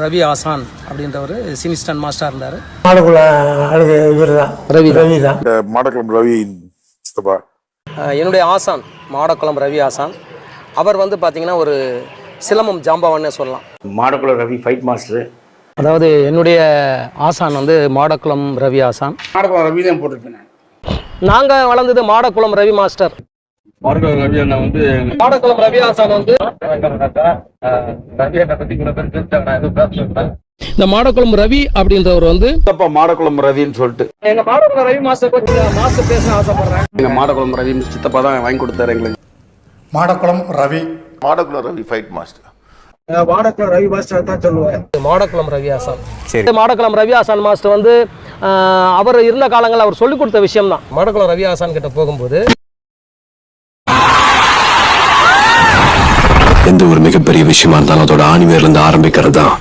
ரவி ஆசான் அப்படின்ற ஒரு சினிஸ்டன் மாஸ்டர் இருந்தார். ரவி தான் மாடக்குளம் ரவி. என்னுடைய ஆசான் மாடக்குளம் ரவி ஆசான். அவர் வந்து பார்த்தீங்கன்னா ஒரு சிலம்பம் ஜாம்பவான்னு சொல்லலாம். Madakkulam Ravi fight master. அதாவது என்னுடைய ஆசான் வந்து மாடக்குளம் ரவி ஆசான். மாடக்குளம் ரவி தான் போட்டிருக்கேன். நாங்கள் வளர்ந்தது மாடக்குளம் ரவி மாஸ்டர். மாடக்குளம் ரவி அண்ணா வந்து மாடக்குளம் ரவி ஆசான் வந்து இந்த மாடக்குளம் ரவி அப்படின்றவர் வந்து மாடக்குளம் ரவின்னு சொல்லிட்டு எங்க மாடக்குளம் ரவி மாஸ்டர் பேச ஆசைப்படுறேன். எங்க மாடக்குளம் ரவி சித்தப்பா தான் வாங்கி கொடுத்தாரு எங்களுக்கு. Madakkulam Ravi fight master. Madakkulam Ravi master தான் சொல்லுவாங்க. மாடக்குளம் ரவி ஆசான். சரி, மாடக்குளம் ரவி ஆசான் மாஸ்டர் வந்து அவர் இருந்த காலங்களில் அவர் சொல்லிக் கொடுத்த விஷயம் தான். மாடக்குளம் ரவி ஆசான் கிட்ட போகும்போது எந்த ஒரு மிகப்பெரிய விஷயமா இருந்தாலும் அதோட ஆணிவேர்ல இருந்து ஆரம்பிக்கிறது தான்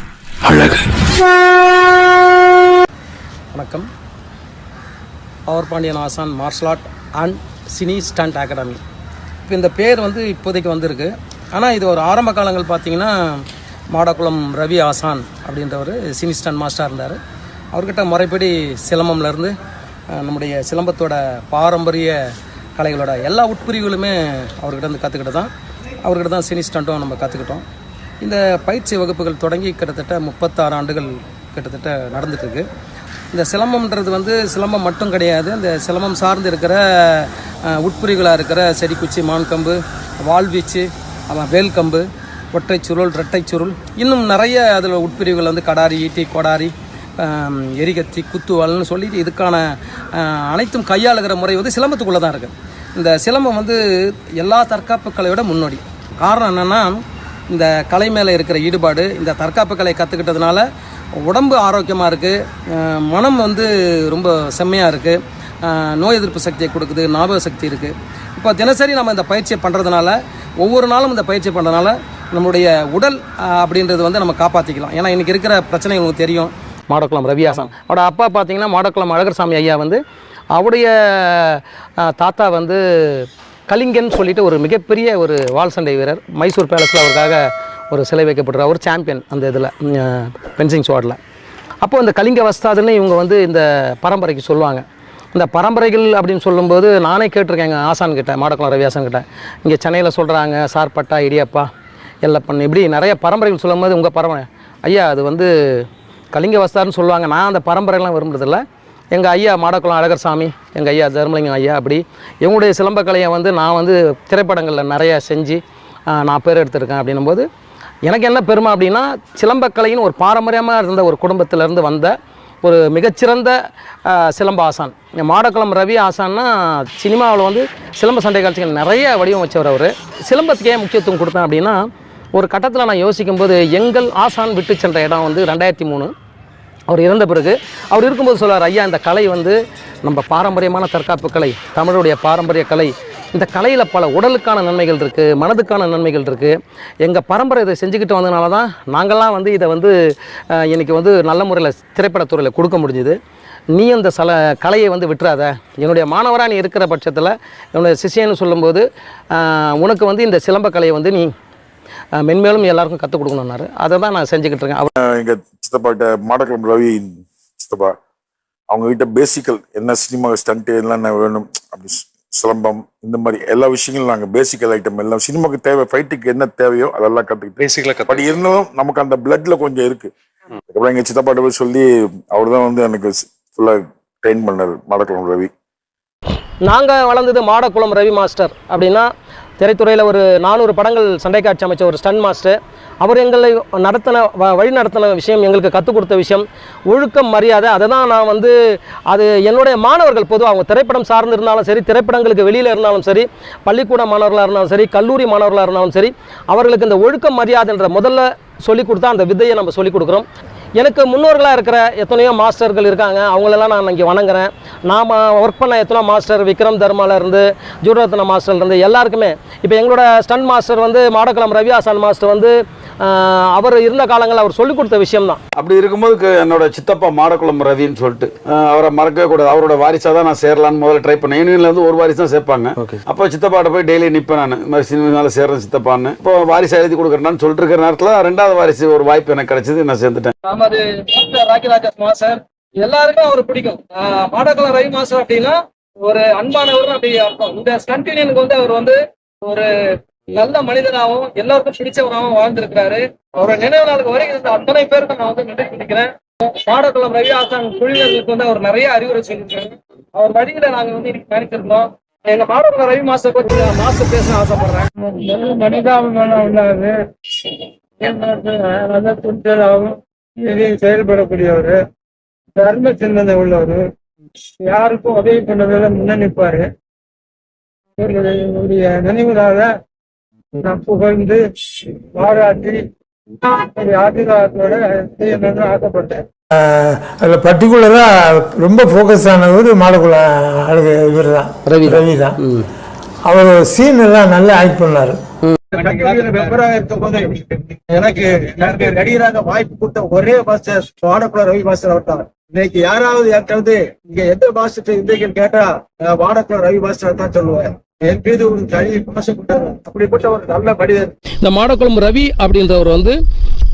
அழகு. வணக்கம். Power Pandian Asan martial art and cine stunt academy. இப்போ இந்த பேர் வந்து இப்போதைக்கு வந்திருக்கு. ஆனால் இது ஒரு ஆரம்ப காலங்கள் பார்த்தீங்கன்னா மாடக்குளம் ரவி ஆசான் அப்படின்ற ஒரு சினி ஸ்டண்ட் மாஸ்டர் இருந்தார். அவர்கிட்ட முறைப்படி சிலம்பம்லேருந்து நம்முடைய சிலம்பத்தோட பாரம்பரிய கலைகளோட எல்லா உட்பிரிவுகளுமே அவர்கிட்ட வந்து கற்றுக்கிட்டு தான் அவர்கிட்ட தான் சினி ஸ்டண்ட்டும் நம்ம கற்றுக்கிட்டோம். இந்த பயிற்சி வகுப்புகள் தொடங்கி கிட்டத்தட்ட 36 ஆண்டுகள் கிட்டத்தட்ட நடந்துட்டுருக்கு. இந்த சிலம்பம்ன்றது வந்து சிலம்பம் மட்டும் கிடையாது. இந்த சிலம்பம் சார்ந்து இருக்கிற உட்பிரிவுகளாக இருக்கிற செடிக்குச்சி, மான்கம்பு, வாழ்வீச்சு, வேல்கம்பு, ஒற்றை சுருள், இரட்டை சுருள், இன்னும் நிறைய அதில் உட்பிரிவுகள் வந்து கடாரி, ஈட்டி, கொடாரி, எரிகத்தி, குத்துவால்னு சொல்லிட்டு இதுக்கான அனைத்தும் கையாளுகிற முறை வந்து சிலம்பத்துக்குள்ளே தான் இருக்குது. இந்த சிலம்பம் வந்து எல்லா தற்காப்பு கலையோட முன்னோடி. காரணம் என்னென்னா இந்த கலை மேலே இருக்கிற ஈடுபாடு. இந்த தற்காப்பு கலை கற்றுக்கிட்டதுனால உடம்பு ஆரோக்கியமாக இருக்குது, மனம் வந்து ரொம்ப செம்மையாக இருக்குது, நோய் எதிர்ப்பு சக்தியை கொடுக்குது, ஞாபக சக்தி இருக்குது. இப்போ தினசரி நம்ம இந்த பயிற்சியை பண்ணுறதுனால, ஒவ்வொரு நாளும் இந்த பயிற்சியை பண்ணுறதுனால நம்மளுடைய உடல் அப்படின்றது வந்து நம்ம காப்பாற்றிக்கலாம். ஏன்னா இன்றைக்கி இருக்கிற பிரச்சனை உங்களுக்கு தெரியும். மாடக்குளம் ரவி ஆசான் அவரோட அப்பா பார்த்தீங்கன்னா மாடக்குளம் அழகர்சாமி ஐயா வந்து அவருடைய தாத்தா வந்து கலிங்கன் சொல்லிட்டு ஒரு மிகப்பெரிய ஒரு வால் சண்டை வீரர். மைசூர் பேலஸில் அவருக்காக ஒரு சிலை வைக்கப்படுற ஒரு சாம்பியன் அந்த இதில் பென்சிங் ஸ்வாடில். அப்போது இந்த கலிங்க வஸ்தாதுன்னு இவங்க வந்து இந்த பரம்பரைக்கு சொல்லுவாங்க. இந்த பரம்பரைகள் அப்படின்னு சொல்லும்போது நானே கேட்டிருக்கேன் எங்கள் ஆசான் கிட்ட, மாடக்குளம் ரவி ஆசான் கிட்ட. இங்கே சென்னையில் சொல்கிறாங்க சார்பட்டா, இடியப்பா, எல்லப்பன், இப்படி நிறைய பரம்பரைகள் சொல்லும் போது உங்கள் பரம்பரை ஐயா அது வந்து கலிங்க வஸ்தாதுன்னு சொல்லுவாங்க. நான் அந்த பரம்பரைலாம் விரும்புறதில்லை. எங்கள் ஐயா மாடக்குளம் அழகர்சாமி, எங்கள் ஐயா தர்மலிங்கம் ஐயா, அப்படி இவங்களுடைய சிலம்பக்கலையை வந்து நான் வந்து திரைப்படங்களில் நிறையா செஞ்சு நான் பேர் எடுத்திருக்கேன். அப்படின்னும் போது எனக்கு என்ன பெருமை அப்படின்னா, சிலம்பக்கலைன்னு ஒரு பாரம்பரியமாக இருந்த ஒரு குடும்பத்திலேருந்து வந்த ஒரு மிகச்சிறந்த சிலம்ப ஆசான். மாடக்குளம் ரவி ஆசான்னா சினிமாவில் வந்து சிலம்ப சண்டை காட்சிகள் நிறைய வடிவமைச்சவர். அவர் சிலம்பத்துக்கு ஏன் முக்கியத்துவம் கொடுத்தேன் அப்படின்னா, ஒரு கட்டத்தில் நான் யோசிக்கும்போது எங்கள் ஆசான் விட்டு சென்ற இடம் வந்து 2003 அவர் இறந்த பிறகு. அவர் இருக்கும்போது சொல்வார், ஐயா இந்த கலை வந்து நம்ம பாரம்பரியமான தற்காப்பு கலை, தமிழுடைய பாரம்பரிய கலை. இந்த கலையில் பல உடலுக்கான நன்மைகள் இருக்குது, மனதுக்கான நன்மைகள் இருக்குது. எங்கள் பரம்பரை இதை செஞ்சுக்கிட்டு வந்ததுனால தான் நாங்கள்லாம் வந்து இதை வந்து இன்றைக்கி வந்து நல்ல முறையில் திரைப்படத்துறையில் கொடுக்க முடிஞ்சுது. நீ அந்த கலையை வந்து விட்டுறாத, என்னுடைய மாணவராக நீ இருக்கிற பட்சத்தில் என்னுடைய சிஷியன்னு சொல்லும்போது உனக்கு வந்து இந்த சிலம்ப கலையை வந்து நீ மென்மேலும் எல்லாருக்கும் கற்றுக் கொடுக்கணுன்னாரு. அதை தான் நான் செஞ்சுக்கிட்டு இருக்கேன். எங்கள் சித்தப்பா கிட்ட மாடக்குளம் ரவி சித்தப்பா அவங்ககிட்ட பேசிக்கல் என்ன சினிமா ஸ்டண்ட் எல்லாம் வேணும், அப்படி சிலம்பம் இந்த மாதிரி எல்லா விஷயங்களும் நாங்கள் பேசிக்கல் ஐட்டம் எல்லாம் சினிமாவுக்கு தேவை, ஃபைட்டுக்கு என்ன தேவையோ அதெல்லாம் கற்றுக்கிட்டு பேசிக்கலாக பட் இருந்தாலும் நமக்கு அந்த பிளட்ல கொஞ்சம் இருக்குது. அதுக்கப்புறம் எங்கள் சித்தப்பாட்ட போய் சொல்லி அவர் தான் வந்து எனக்கு ஃபுல்லாக ட்ரெயின் பண்ணார் மாடக்குளம் ரவி. நாங்கள் வளர்ந்தது மாடக்குளம் ரவி மாஸ்டர் அப்படின்னா திரைத்துறையில் ஒரு 400 படங்கள் சண்டை காட்சி அமைச்ச ஒரு ஸ்டன் மாஸ்டர். அவர் எங்களை வழி நடத்தின விஷயம், எங்களுக்கு கற்றுக் கொடுத்த விஷயம் ஒழுக்கம், மரியாதை. அதை தான் நான் வந்து அது என்னுடைய மாணவர்கள் பொதுவாக அவங்க திரைப்படம் சார்ந்து இருந்தாலும் சரி, திரைப்படங்களுக்கு வெளியில் இருந்தாலும் சரி, பள்ளிக்கூட மாணவர்களாக இருந்தாலும் சரி, கல்லூரி மாணவர்களாக இருந்தாலும் சரி, அவர்களுக்கு இந்த ஒழுக்கம் மரியாதைன்ற முதல்ல சொல்லிக் கொடுத்தா அந்த வித்தையை நம்ம சொல்லிக் கொடுக்குறோம். எனக்கு முன்னோர்களாக இருக்கிற எத்தனையோ மாஸ்டர்கள் இருக்காங்க, அவங்களெல்லாம் நான் இங்கே வணங்குறேன். நாம் ஒர்க் பண்ண எத்தனை மாஸ்டர் விக்ரம் தர்மாலேருந்து ஜூரத்ன மாஸ்டர்லேருந்து எல்லாருக்குமே, இப்போ எங்களோட ஸ்டன் மாஸ்டர் வந்து மாடக்குளம் ரவி ஆசான் மாஸ்டர் வந்து அவர் இருந்த காலங்களில் அவர் சொல்லிக் கொடுத்த விஷயம்தான். அப்படி இருக்கும்போது என்னோட சித்தப்பா மாடக்குளம் ரவின்னு சொல்லிட்டு அவரை மறக்கவே கூடாது. அவரோட வாரிசாக தான் நான் சேரலான்னு முதல்ல ட்ரை பண்ணேன். யூனியன்ல வந்து ஒரு வாரிசு தான் சேர்ப்பாங்க. அப்போ சித்தப்பாட்ட போய் டெய்லி நிற்பேன் நான், இந்த மாதிரி சினிமாவில் சேர்றேன் சித்தப்பான்னு. இப்போ வாரிசு எழுதி கொடுக்குறேன்னு சொல்லிட்டு இருக்கிற நேரத்தில் 2வது வாரிசு ஒரு வாய்ப்பு எனக்கு கிடைச்சது, நான் சேர்ந்துட்டேன். நமது ராக்கிராஜா மாஸ்டர் எல்லாருக்கும் அவர் பிடிக்கும். மாடக்குளம் ரவி மாஸ்டர் அப்படின்னா ஒரு அன்பானவர் அப்படி அர்த்தம். இந்த ஸ்டண்ட் யூனியனுக்கு வந்து அவர் வந்து ஒரு நல்ல மனிதனாகவும் எல்லாருக்கும் பிடிச்சவராகவும் வாழ்ந்திருக்கிறாரு. அவரோட நினைவு நாளுக்கு வரைக்கும் அத்தனை பேருக்கு நான் வந்து நன்றி பிடிக்கிறேன். மாடக்குளம் ரவி ஆசான் குழுவினர்களுக்கு வந்து அவர் நிறைய அறிவுரை சொல்லியிருக்காரு. அவர் வழியில நாங்க வந்து இன்னைக்கு பயணிச்சிருந்தோம். எங்க மாடக்குளம் ரவி மாஸ்டர் பற்றி மாஸ்டர் பேச ஆசைப்படுறேன். மனிதாபிமானம் உள்ளாரு, நல்ல துணிச்சலாகவும் செயல்படக்கூடியவர், தர்ம சிந்தனை உள்ளவர், யாருக்கும் உதவி பண்ணதில் முன்ன நிற்பாரு. இவருடைய நினைவுனால நான் புகழ்ந்து பாராட்டி ஆசீர்வாதத்தோட செய்யணும்னு ஆசைப்பட்டேன். அதில் பர்டிகுலராக ரொம்ப ஃபோக்கஸ் ஆனவர் மாடக்குளம் அழகு இவர் தான், ரவி தான். அவர் சீன் எல்லாம் நல்லா ஆக்ட் பண்ணார். மெம்பராக இருக்கும் போது எனக்கு நடிகராக வாய்ப்பு கொடுத்த ஒரே மாஸ்டர் மாடக்குளம் ரவி மாஸ்டர் அவர் தான். இன்னைக்கு யாராவது யாருக்காவது இங்க எந்த மாஸ்டர் இருந்தீங்கன்னு கேட்டா மாடக்குளம் ரவி மாஸ்டர் தான் சொல்லுவேன். என் மீது ஒரு தனி பாசம் கொண்டாரு. அப்படிப்பட்ட ஒரு நல்ல மனிதர் இந்த மாடக்குளம் ரவி அப்படின்றவர் வந்து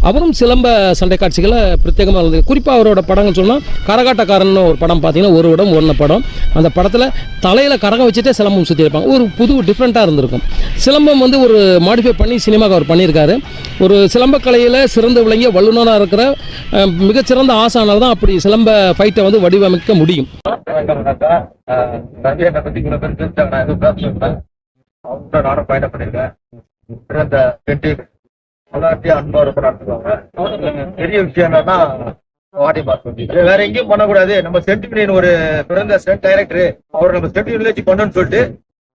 அவரும் சிலம்ப சண்டை காட்சிகளை பிரத்யேகமாக இருந்தது. குறிப்பாக அவரோட படங்கள் சொன்னால் கரகாட்டக்காரன் ஒரு படம் பார்த்தீங்கன்னா, ஒரு இடம் ஒன்ன படம். அந்த படத்தில் தலையில் கரகம் வச்சுட்டே சிலம்பம் சுற்றி இருப்பாங்க. ஒரு புது டிஃப்ரெண்ட்டாக இருந்திருக்கும். சிலம்பம் வந்து ஒரு மாடிஃபை பண்ணி சினிமாவுக்கு அவர் பண்ணியிருக்காரு. ஒரு சிலம்ப கலையில் சிறந்து விளங்கிய வல்லுநராக இருக்கிற மிகச்சிறந்த ஆசானால தான் அப்படி சிலம்ப ஃபைட்டை வந்து வடிவமைக்க முடியும். ரவி என்னை பத்தி இவ்வளவு பேர் தெரிஞ்சாங்க, நான் எதுவும் பேசுறேன். அவங்க நானும் பயணம் பண்ணிருக்கேன். இந்த பெட்டி எல்லாத்தையும் அன்பா ரொம்ப நடத்துவாங்க. பெரிய விஷயம் என்னன்னா வாடி பாஸ் வேற எங்கேயும் பண்ணக்கூடாது. நம்ம ஸ்டண்ட் யூனியன் ஒரு பிறந்த ஸ்டண்ட் டைரக்டர், அவர் நம்ம ஸ்டண்ட் யூனியன் வச்சு பண்ணணும்னு சொல்லிட்டு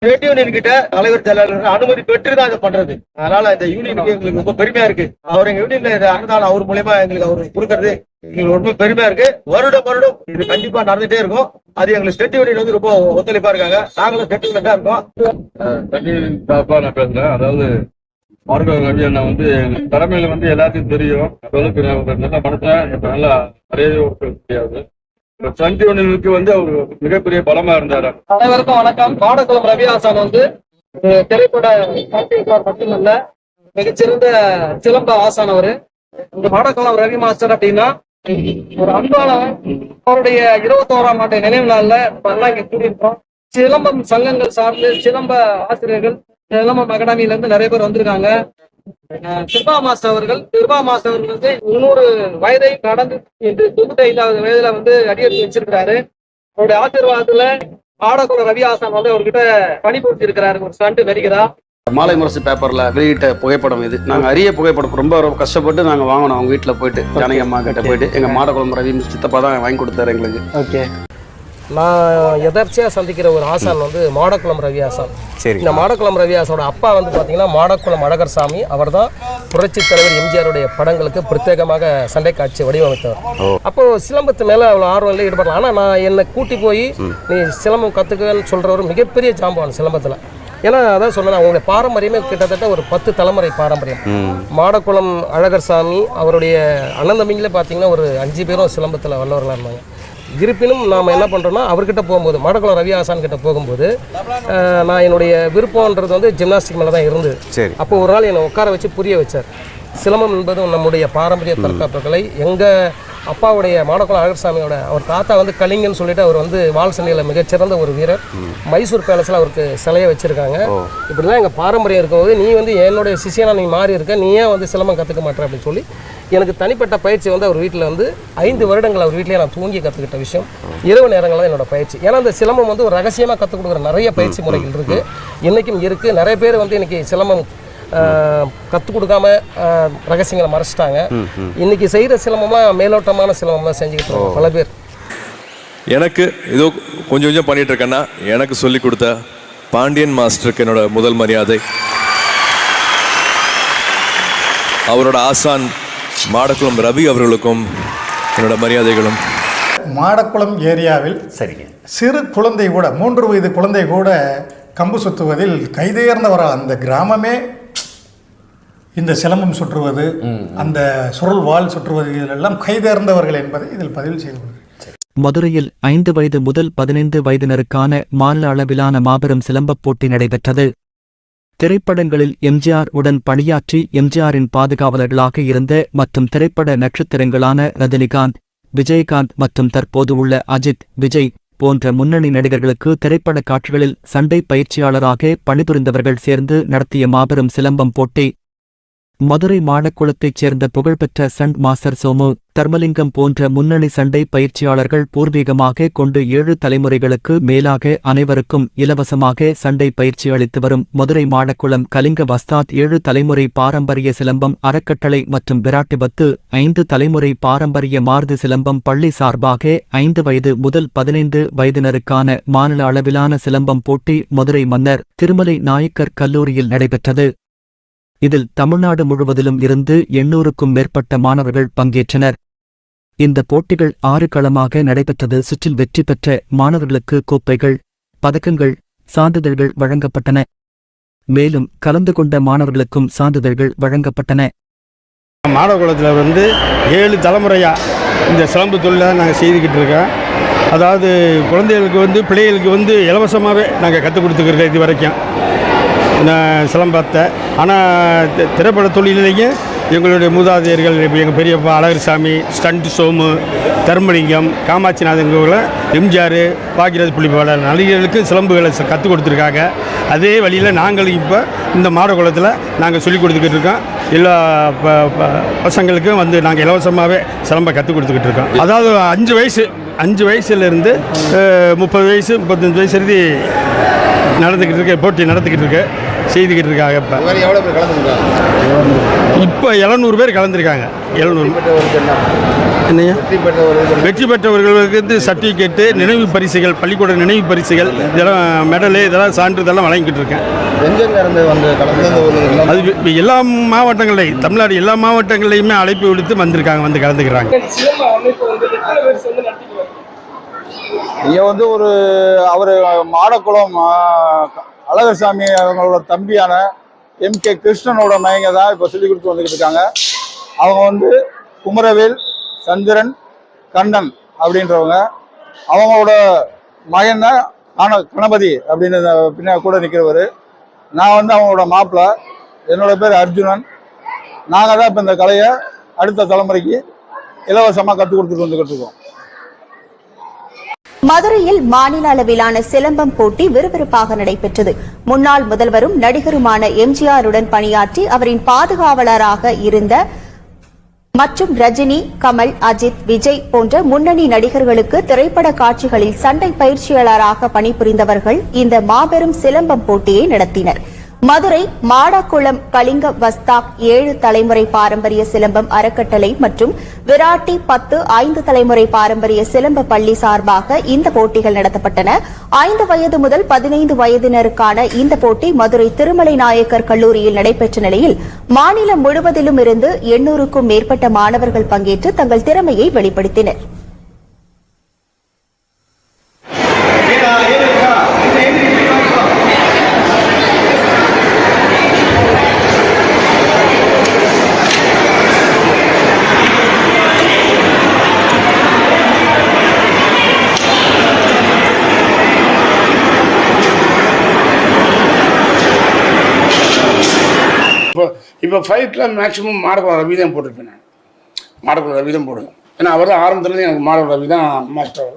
ஸ்டேட் யூனியன் கிட்ட தலைவர் செயலாளர் அனுமதி பெற்றுதான் அதை பண்றது. அதனால இந்த யூனியனுக்கு எங்களுக்கு ரொம்ப பெருமையா இருக்கு. அவர் எங்க யூனியன்ல அன்னதானம் அவர் மூலமா எங்களுக்கு அவர் கொடுக்கறது எங்களுக்கு ரொம்ப பெருமையா இருக்கு. வருடம் இது கண்டிப்பா நடந்துட்டே இருக்கும். அது எங்களுக்கு ஸ்டேட் யூனியன் வந்து ரொம்ப ஒத்துழைப்பா இருக்காங்க. நாங்களும் ஸ்டேட் யூனியன் தான் இருக்கோம். நான் பேசுறேன். அதாவது மாடக்குளம் ரவி அண்ணா வந்து எங்க தலைமையில வந்து எல்லாத்தையும் தெரியும். நல்ல மனுஷன், இப்ப நல்லா நிறைய முடியாது. ஸ்டண்ட் யூனியனுக்கு வந்து அவர் மிகப்பெரிய பலமா இருந்தாரு. அனைவருக்கும் வணக்கம். மாடக்குளம் ரவி ஆசான் வந்து திரைப்பட மட்டுமல்ல, மிகச்சிறந்த சிலம்ப ஆசான் அவரு. இந்த மாடக்குளம் ரவி மாஸ்டர் அப்படின்னா ஒரு அன்பானவன். அவருடைய 21ஆம் ஆண்டு நினைவு நாள்ல எல்லாம் இங்க கூடியிருக்கோம். சிலம்பம் சங்கங்கள் சார்ந்து சிலம்ப ஆசிரியர்கள் சிலம்பம் அகாடமியில இருந்து நிறைய பேர் வந்திருக்காங்க. கிருபா மாஸ்டர் அவர்கள் வந்து 100 வயதை கடந்து 95வது வயதுல வந்து அடியெடுத்து வச்சிருக்கிறாரு. அவருடைய ஆசீர்வாதத்துல மாடக்குளம் ரவி ஆசான் வந்து அவர்கிட்ட பணிபுரிச்சு இருக்கிறாரு ஒரு ஸ்டண்ட் நடிகரா. மாலை முரசு பேப்பர்ல வெளியிட்ட புகைப்படம் இது. நாங்க அரிய புகைப்படம் ரொம்ப கஷ்டப்பட்டு நாங்க வாங்கணும். அவங்க வீட்டுல போயிட்டு ஜானகி அம்மா கிட்ட போயிட்டு எங்க மாடக்குளம் ரவி சித்தப்பா தான் வாங்கி கொடுத்தாரு எங்களுக்கு. ஓகே, நான் எதர்ச்சியாக சந்திக்கிற ஒரு ஆசான் வந்து மாடக்குளம் ரவி ஆசான். சரி, இந்த மாடக்குளம் ரவி ஆசானோட அப்பா வந்து பார்த்தீங்கன்னா மாடக்குளம் அழகர் சாமி. அவர் தான் புரட்சி தலைவர் எம்ஜிஆருடைய படங்களுக்கு பிரத்யேகமாக சண்டை காட்சி வடிவமைத்தவர். அப்போது சிலம்பத்து மேலே அவ்வளோ ஆர்வம் ஈடுபடலாம். ஆனால் நான் என்னை கூட்டி போய் நீ சிலம்பம் கற்றுக்கன்னு சொல்கிற ஒரு மிகப்பெரிய ஜாம்பவான் சிலம்பத்தில். ஏன்னா அதான் சொன்னேன், அவங்களுடைய பாரம்பரியமே கிட்டத்தட்ட ஒரு 10 தலைமுறை பாரம்பரியம். மாடக்குளம் அழகர் சாமி அவருடைய அண்ணன் தம்பிங்களே பார்த்தீங்கன்னா ஒரு 5 பேரும் சிலம்பத்தில் வல்லவர்களாக இருந்தாங்க. இருப்பினும் நாம் என்ன பண்ணுறோன்னா அவர்கிட்ட போகும்போது மாடக்குளம் ரவி ஆசான் கிட்ட போகும்போது நான் என்னுடைய விருப்பம்ன்றது வந்து ஜிம்னாஸ்டிக் மேலே தான் இருந்தது. சரி, அப்போ ஒரு நாள் என்னை உட்கார வச்சு புரிய வச்சார். சிலம்பம் என்பது நம்முடைய பாரம்பரிய தற்காப்பு கலை. எங்கள் அப்பாவுடைய மாடக்குளம் அழகர்சாமியோட அவர் தாத்தா வந்து கலிங்கன்னு சொல்லிட்டு அவர் வந்து வால் சண்டையில் மிகச்சிறந்த ஒரு வீரர். மைசூர் பேலஸில் அவருக்கு சிலையை வச்சுருக்காங்க. இப்படிலாம் எங்கள் பாரம்பரியம் இருக்கும்போது நீ வந்து என்னுடைய சிஷியனா நீ மாறி இருக்க, நீ ஏன் வந்து சிலம்பம் கற்றுக்க மாட்டேற அப்படின்னு சொல்லி எனக்கு தனிப்பட்ட பயிற்சி வந்து அவர் வீட்டில் வந்து 5 வருடங்கள் அவர் வீட்டிலேயே நான் தூங்கி கற்றுக்கிட்ட விஷயம். இரவு நேரங்கள் தான் என்னோட பயிற்சி. ஏன்னா அந்த சிலம்பம் வந்து ஒரு ரகசியமாக கற்றுக் கொடுக்குற நிறைய பயிற்சி முறைகள் இருக்குது, இன்றைக்கும் இருக்குது. நிறைய பேர் வந்து இன்றைக்கி சிலம்பம் கற்றுக் கொடுக்காம ரகசியங்களை மறைச்சிட்டாங்க. இன்னைக்கு செய்கிற சிலம்பம்லாம் மேலோட்டமான சிலம்பம் தான் செஞ்சுக்கிட்டு இருக்கோம் பல பேர். எனக்கு ஏதோ கொஞ்சம் கொஞ்சம் பண்ணிட்டு இருக்கேன்னா எனக்கு சொல்லி கொடுத்த பாண்டியன் மாஸ்டருக்கு என்னோட முதல் மரியாதை. அவரோட ஆசான் மாடக்குளம் ரவி அவர்களுக்கும் என்னோட மரியாதைகளும். மாடக்குளம் ஏரியாவில் சரிங்க, சிறு குழந்தை கூட 3 வயது குழந்தை கூட கம்பு சுற்றுவதில் கைதேர்ந்தவரால் அந்த கிராமமே இந்த சிலம்பம் சுற்றுவது, அந்த சுருள் வாள் சுற்றுவது இதிலெல்லாம் கைதேர்ந்தவர்கள் என்பதை இதில் பதிவு செய்து கொள்கிறேன். மதுரையில் 5 வயது முதல் 15 வயதினருக்கான மாநில அளவிலான மாபெரும் சிலம்பப் போட்டி நடைபெற்றது. திரைப்படங்களில் எம்ஜிஆர் உடன் பணியாற்றி எம்ஜிஆரின் பாதுகாவலர்களாக இருந்த மற்றும் திரைப்பட நட்சத்திரங்களான ரஜினிகாந்த், விஜயகாந்த் மற்றும் தற்போது உள்ள அஜித், விஜய் போன்ற முன்னணி நடிகர்களுக்கு திரைப்பட காட்சிகளில் சண்டை பயிற்சியாளராக பணிபுரிந்தவர்கள் சேர்ந்து நடத்திய மாபெரும் சிலம்பம் போட்டி. மதுரை மாடக்குளத்தைச் சேர்ந்த புகழ்பெற்ற சண்ட் மாஸ்டர் சோமு, தர்மலிங்கம் போன்ற முன்னணி சண்டை பயிற்சியாளர்கள் பூர்வீகமாக கொண்டு 7 தலைமுறைகளுக்கு மேலாக அனைவருக்கும் இலவசமாக சண்டை பயிற்சி அளித்து வரும் மதுரை மாடக்குளம் கலிங்க வஸ்தாத் 7 தலைமுறை பாரம்பரிய சிலம்பம் அறக்கட்டளை மற்றும் விராட்டிபத்து 5 தலைமுறை பாரம்பரிய மாருதி சிலம்பம் பள்ளி சார்பாக 5 வயது முதல் 15 வயதினருக்கான மாநில அளவிலான சிலம்பம் போட்டி மதுரை மன்னர் திருமலை நாயக்கர் கல்லூரியில் நடைபெற்றது. இதில் தமிழ்நாடு முழுவதிலும் இருந்து 800க்கும் மேற்பட்ட மாணவர்கள் பங்கேற்றனர். இந்த போட்டிகள் 6 களமாக நடைபெற்றது. சுற்றில் வெற்றி பெற்ற மாணவர்களுக்கு கோப்பைகள், பதக்கங்கள், சான்றிதழ்கள் வழங்கப்பட்டன. மேலும் கலந்து கொண்ட மாணவர்களுக்கும் சான்றிதழ்கள் வழங்கப்பட்டன. மாடக்குளத்தில் 7 தலைமுறையாக இந்த சிலம்பு தொழிலை நாங்கள் செய்துக்கிட்டு இருக்கோம். அதாவது குழந்தைகளுக்கு பிள்ளைகளுக்கு இலவசமாகவே நாங்கள் கற்றுக் கொடுத்துக்கிறோம் இது வரைக்கும் சிலம்பத்தை. ஆனால் திரைப்பட தொழிலையும் எங்களுடைய மூதாதையர்கள் இப்போ எங்கள் பெரியப்பா அழகர்சாமி, ஸ்டண்ட் சோமு, தர்மலிங்கம், காமாட்சிநாதன், எம்ஜிஆர், பாக்கியராஜ் புள்ளிப்பாளர் நடிகர்களுக்கு சிலம்புகளை கற்றுக் கொடுத்துருக்காங்க. அதே வழியில் நாங்கள் இப்போ இந்த மாடக்குளத்தில் நாங்கள் சொல்லிக் கொடுத்துக்கிட்டு இருக்கோம். எல்லா பசங்களுக்கும் நாங்கள் இலவசமாகவே சிலம்பை கற்றுக் கொடுத்துக்கிட்டு இருக்கோம். அதாவது 5 வயசுலேருந்து 30 வயசு 35 வயசு வரைதி நடந்துக்கிட்டு இருக்கு, போட்டி நடந்துக்கிட்டு இருக்கு, செய்துக்கிட்டு இருக்காங்க. இப்போ 700 பேர் கலந்துருக்காங்க. 700 என்னையா வெற்றி பெற்றவர்களுக்கு சர்டிஃபிகேட்டு, நினைவு பரிசுகள், பள்ளிக்கூட நினைவு பரிசுகள், இதெல்லாம் மெடலு, இதெல்லாம் சான்றிதழெல்லாம் வழங்கிக்கிட்டு இருக்கேன். அது எல்லா மாவட்டங்களையும், தமிழ்நாடு எல்லா மாவட்டங்களையுமே அழைப்பு விடுத்து வந்திருக்காங்க, கலந்துக்கிறாங்க. இங்கே ஒரு அவர் மாடக்குளம் அழகர்சாமி அவங்களோட தம்பியான MK கிருஷ்ணனோட மயங்க தான் இப்போ சொல்லிக் கொடுத்து வந்துக்கிட்டு இருக்காங்க. அவங்க குமரவேல், சந்திரன், கண்ணன் அப்படின்றவங்க. அவங்களோட மகன் தான் கணபதி அப்படின்னு பின்ன கூட நிற்கிறவர். நான் அவங்களோட மாப்பிள்ளை. என்னோட பேர் அர்ஜுனன். நாங்கள் தான் இப்போ இந்த கலையை அடுத்த தலைமுறைக்கு இலவசமாக கற்றுக் கொடுத்துட்டு வந்துக்கிட்டு இருக்கோம். மதுரையில் மாநில அளவிலான சிலம்பம் போட்டி விறுவிறுப்பாக நடைபெற்றது. முன்னாள் முதல்வரும் நடிகருமான எம்ஜிஆருடன் பணியாற்றி அவரின் பாதுகாவலராக இருந்த மற்றும் ரஜினி, கமல், அஜித், விஜய் போன்ற முன்னணி நடிகர்களுக்கு திரைப்பட காட்சிகளில் சண்டை பயிற்சியாளராக பணிபுரிந்தவர்கள் இந்த மாபெரும் சிலம்பம் போட்டியை நடத்தினர். மதுரை மாடக்குளம் கலிங்க வஸ்தாக் 7 தலைமுறை பாரம்பரிய சிலம்பம் அறக்கட்டளை மற்றும் விராட்டி 10 5 தலைமுறை பாரம்பரிய சிலம்ப பள்ளி சார்பாக இந்த போட்டிகள் நடத்தப்பட்டன. 5 வயது முதல் 15 வயதினருக்கான இந்த போட்டி மதுரை திருமலை நாயக்கர் கல்லூரியில் நடைபெற்ற நிலையில் மாநிலம் முழுவதிலும் இருந்து 800க்கும் மேற்பட்ட மாணவர்கள் பங்கேற்று தங்கள் திறமையை வெளிப்படுத்தினர். இப்போ ஃபைட்டில் மேக்ஸிமம் மாடக்குளம் ரவி தான் போட்டிருப்பேன். நான் மாடக்குளம் ரவி தான் போடுவேன். ஏன்னா அவர் தான் ஆரம்பத்துலேருந்து எனக்கு மாடக்குளம் ரவி தான் மாஸ்டர்.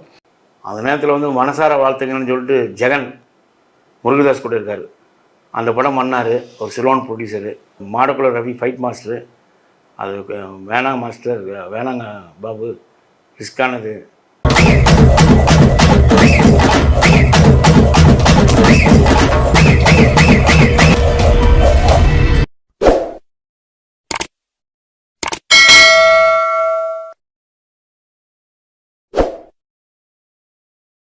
அந்த நேரத்தில் மனசார வாழ்த்துங்கன்னு சொல்லிட்டு ஜெகன் முருகதாஸ் கூட இருக்கார். அந்த படம் பண்ணார். ஒரு Ceylon producer. Madakkulam Ravi fight master. அது வேணாங்க மாஸ்டர், வேணாங்க பாபு, ரிஸ்கானது.